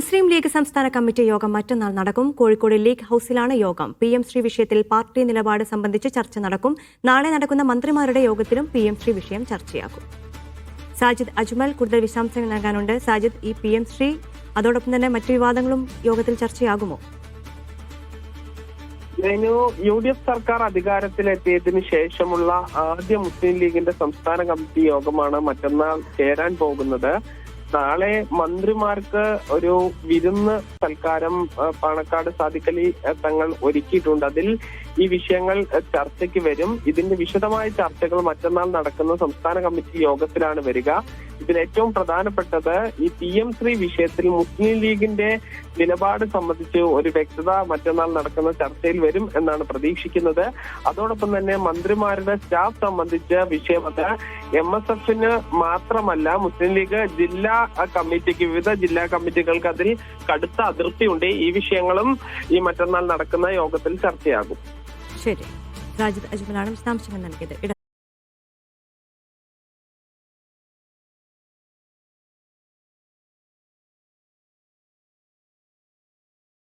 മുസ്ലിം league സംസ്ഥാന committee യോഗം മറ്റന്നാൾ നടക്കും. കോഴിക്കോട് ലീഗ് ഹൌസിലാണ് യോഗം. PM ശ്രീ വിഷയത്തിൽ പാർട്ടി നിലപാട് സംബന്ധിച്ച് ചർച്ച നടക്കും. നാളെ നടക്കുന്ന മന്ത്രിമാരുടെ യോഗത്തിലും PM ശ്രീ വിഷയം ചർച്ചയാകും. സാജിദ് അജ്മൽ കൂടുതൽ വിശദാംശങ്ങൾ നൽകാനുണ്ട്. സാജിദ്, ഈ PM ശ്രീ അതോടൊപ്പം തന്നെ മറ്റു വിവാദങ്ങളും യോഗത്തിൽ ചർച്ചയാകുമോ? UDF സർക്കാർ അധികാരത്തിലെത്തിയതിനു ശേഷമുള്ള ആദ്യ മുസ്ലിം ലീഗിന്റെ സംസ്ഥാന കമ്മിറ്റി യോഗമാണ് മറ്റന്നാൾ ചേരാൻ പോകുന്നത്. നാളെ മന്ത്രിമാർക്ക് ഒരു വിരുന്ന് സൽക്കാരം പാണക്കാട് സാദിഖ് അലി തങ്ങൾ ഒരുക്കിയിട്ടുണ്ട്. അതിൽ ഈ വിഷയങ്ങൾ ചർച്ചയ്ക്ക് വരും. ഇതിന്റെ വിശദമായ ചർച്ചകൾ മറ്റന്നാൾ നടക്കുന്ന സംസ്ഥാന കമ്മിറ്റി യോഗത്തിലാണ് വരിക. ഇതിൽ ഏറ്റവും പ്രധാനപ്പെട്ടത് ഈ PM ശ്രീ വിഷയത്തിൽ മുസ്ലിം ലീഗിന്റെ നിലപാട് സംബന്ധിച്ച് ഒരു വ്യക്തത മറ്റന്നാൾ നടക്കുന്ന ചർച്ചയിൽ വരും എന്നാണ് പ്രതീക്ഷിക്കുന്നത്. അതോടൊപ്പം തന്നെ മന്ത്രിമാരുടെ സ്റ്റാഫ് സംബന്ധിച്ച വിഷയം അത് MSFന് മാത്രമല്ല, മുസ്ലിം ലീഗ് ജില്ലാ കമ്മിറ്റിക്ക്, വിവിധ ജില്ലാ കമ്മിറ്റികൾക്ക് അതിൽ കടുത്ത അതൃപ്തിയുണ്ട്. ഈ വിഷയങ്ങളും ഈ മറ്റന്നാൾ നടക്കുന്ന യോഗത്തിൽ ചർച്ചയാകും. ശരി, സാജിദ് അജ്മലാണ് വിശദാംശങ്ങൾ നൽകിയത്.